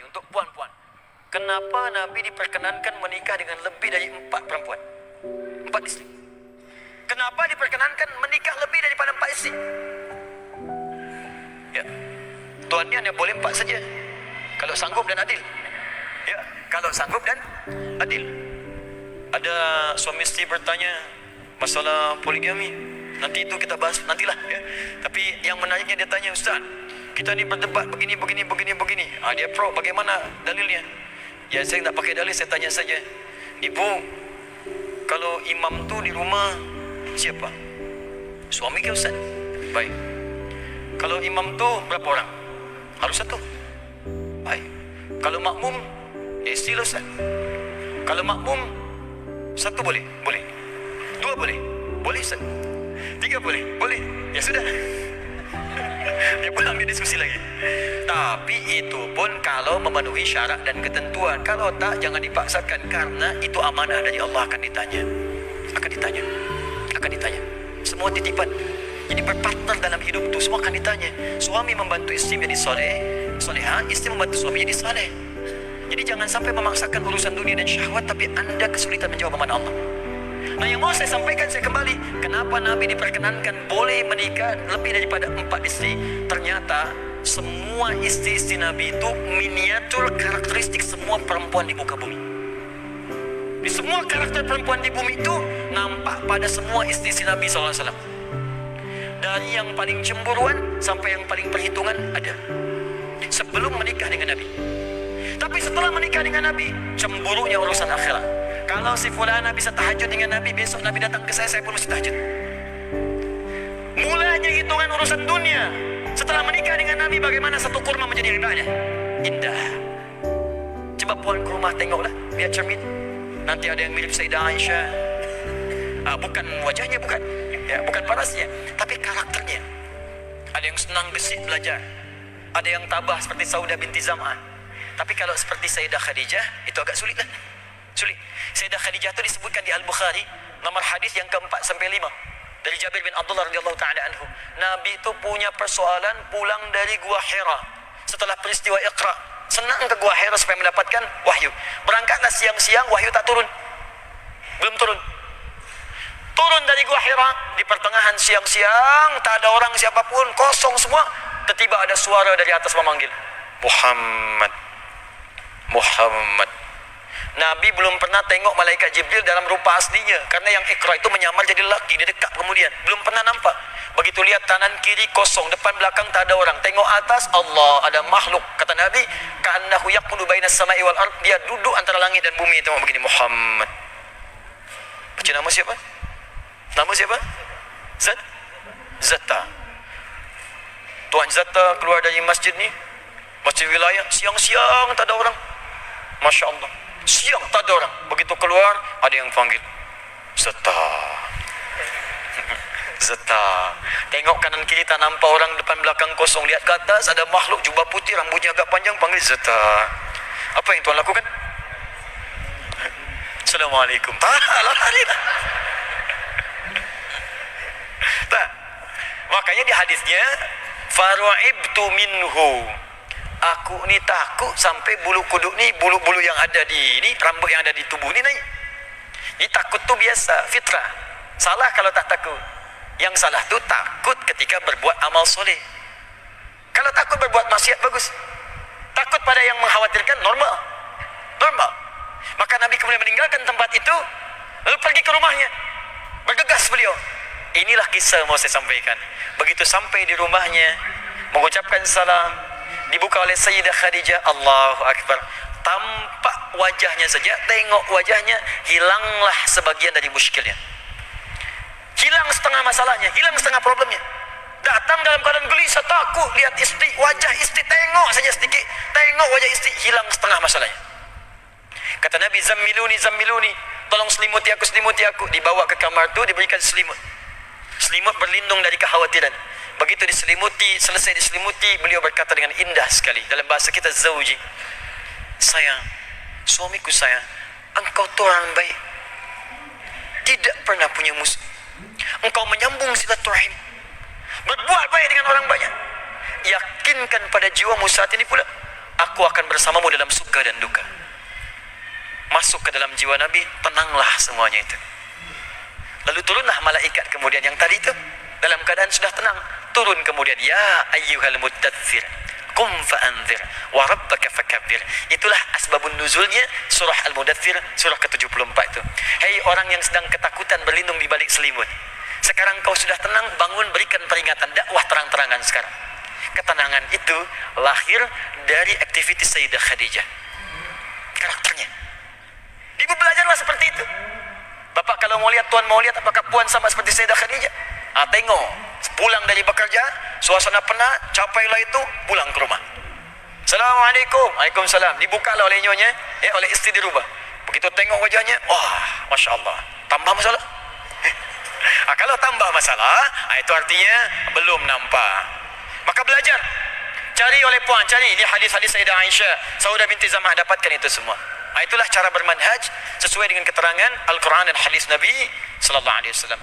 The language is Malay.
ni untuk puan-puan. Kenapa Nabi diperkenankan menikah dengan lebih dari 4 perempuan? 4 isteri. Kenapa diperkenankan menikah lebih daripada 4 isteri? Ya. Tuannya hanya boleh 4 saja. Kalau sanggup dan adil. Ya, kalau sanggup dan adil. Ada suami isteri bertanya masalah poligami. Nanti itu kita bahas nantilah ya. Tapi yang menariknya dia tanya, Ustaz, kita ni berdebat begini. Dia pro, bagaimana dalilnya? Ya, saya tak pakai dalil, saya tanya saja. Ibu, kalau imam tu di rumah siapa? Suami ke Ustaz? Baik. Kalau imam tu berapa orang? Harus 1. Baik. Kalau makmum, isteri lah Ustaz. Kalau makmum 1 boleh? Boleh. 2 boleh? Boleh Ustaz. 3 boleh? Boleh. Ya sudah. Dia pulang, dia diskusi lagi. Tapi itu pun kalau memenuhi syarat dan ketentuan. Kalau tak, jangan dipaksakan. Karena itu amanah dari Allah, akan ditanya. Semua titipan. Jadi berpartner dalam hidup itu semua akan ditanya. Suami membantu isteri menjadi soleha, isteri membantu suami jadi saleh. Jadi jangan sampai memaksakan urusan dunia dan syahwat, tapi anda kesulitan menjawab amanah Allah. Nah, yang mau saya sampaikan, saya kembali, kenapa Nabi diperkenankan boleh menikah lebih daripada 4 isteri? Ternyata semua istri-istri Nabi itu miniatur karakteristik semua perempuan di muka bumi. Di semua karakter perempuan di bumi itu nampak pada semua istri-istri Nabi SAW. Dari yang paling cemburuan sampai yang paling perhitungan ada sebelum menikah dengan Nabi. Tapi setelah menikah dengan Nabi, cemburunya urusan akhirat. Kalau si fulana bisa tahajud dengan Nabi, besok Nabi datang ke saya pun mesti tahajud. Mulanya hitungan urusan dunia. Setelah menikah dengan Nabi, bagaimana satu kurma menjadi ribanya? Indah. Coba puan ke rumah tengoklah, lihat cermin. Nanti ada yang mirip Sayyidah Aisyah. Bukan wajahnya, bukan. Ya, bukan parasnya, tapi karakternya. Ada yang senang gesit belajar. Ada yang tabah seperti Saudah binti Zam'ah. Tapi kalau seperti Sayyidah Khadijah, itu agak sulit lah. Sulit. Sayyidah Khadijah itu disebutkan di Al-Bukhari, nomor hadis yang ke-4 sampai 5 dari Jabir bin Abdullah radhiyallahu taala anhu. Nabi itu punya persoalan pulang dari Gua Hira setelah peristiwa Iqra. Senang ke Gua Hira supaya mendapatkan wahyu. Berangkatlah siang-siang, wahyu tak turun. Belum turun. Turun dari Gua Hira di pertengahan siang-siang, tak ada orang siapapun, kosong semua. Tiba-tiba ada suara dari atas memanggil, Muhammad. Nabi belum pernah tengok malaikat Jibril dalam rupa aslinya, karena yang Iqra itu menyamar jadi lelaki, dia dekat kemudian, belum pernah nampak. Begitu lihat kanan kiri kosong, depan belakang tak ada orang, tengok atas, Allah, ada makhluk. Kata Nabi, ka'annahu yaqulu bainas sama'i wal ard, dia duduk antara langit dan bumi, tengok begini, Muhammad. Baca nama siapa? Nama siapa? Zata. Tuan Zata keluar dari masjid ni, masjid wilayah, siang-siang tak ada orang. Masya Allah, siang tak ada orang. Begitu keluar, ada yang panggil Zata. Tengok kanan kiri tak nampak orang, depan belakang kosong. Lihat ke atas, ada makhluk jubah putih, rambutnya agak panjang, panggil Zata. Apa yang tuan lakukan? Assalamualaikum. Tak. Makanya di hadisnya, faru'ibtu minhu, aku ni takut sampai bulu kuduk ni, bulu-bulu yang ada di ni, rambut yang ada di tubuh ni naik. Ni takut tu biasa, fitrah. Salah kalau tak takut. Yang salah tu takut ketika berbuat amal soleh. Kalau takut berbuat maksiat, bagus. Takut pada yang mengkhawatirkan, normal. Maka Nabi kemudian meninggalkan tempat itu, lalu pergi ke rumahnya. Bergegas beliau. Inilah kisah mau saya sampaikan. Begitu sampai di rumahnya, mengucapkan salam, dibuka oleh Sayyidah Khadijah, Allahu Akbar. Tampak wajahnya saja, tengok wajahnya, hilanglah sebagian dari muskilnya. Hilang setengah masalahnya, hilang setengah problemnya. Datang dalam keadaan gelisah, takut, lihat istri, wajah istri, tengok saja sedikit, tengok wajah istri, hilang setengah masalahnya. Kata Nabi, zammiluni, tolong selimuti aku. Dibawa ke kamar tu, diberikan selimut. Selimut berlindung dari kekhawatiran. Begitu selesai diselimuti, beliau berkata dengan indah sekali, dalam bahasa kita, zauji, sayang, suamiku sayang, engkau tu orang baik, tidak pernah punya musuh. Engkau menyambung silaturahim, berbuat baik dengan orang banyak. Yakinkan pada jiwamu saat ini pula, aku akan bersamamu dalam suka dan duka. Masuk ke dalam jiwa Nabi, tenanglah semuanya itu. Lalu turunlah malaikat kemudian yang tadi itu, dalam keadaan sudah tenang, turun kemudian, ya ayyuhal muddathir qum fa'anzir wa rabbaka fakabbir. Itulah asbabun nuzulnya surah Al-Mudaththir, surah ke-74 itu. Hei orang yang sedang ketakutan berlindung di balik selimut, sekarang kau sudah tenang, bangun, berikan peringatan, dakwah terang-terangan sekarang. Ketenangan itu lahir dari aktivitas Sayyidah Khadijah, karakternya. Ibu belajarlah seperti itu. Bapak kalau mau lihat, tuan mau lihat apakah puan sama seperti Sayyidah Khadijah? Tengok, pulang dari bekerja, suasana penat, capailah itu, pulang ke rumah. Assalamualaikum. Waalaikumsalam. Dibukalah oleh nyonya, oleh istri di rumah. Begitu tengok wajahnya, wah, Masya Allah, tambah masalah. Kalau tambah masalah, itu artinya belum nampak. Maka belajar. Cari oleh puan, cari. Ini hadis-hadis Sayyidah Aisyah, Saudah binti Zam'ah, dapatkan itu semua. Itulah cara bermanhaj sesuai dengan keterangan Al-Quran dan hadis Nabi sallallahu alaihi wasallam.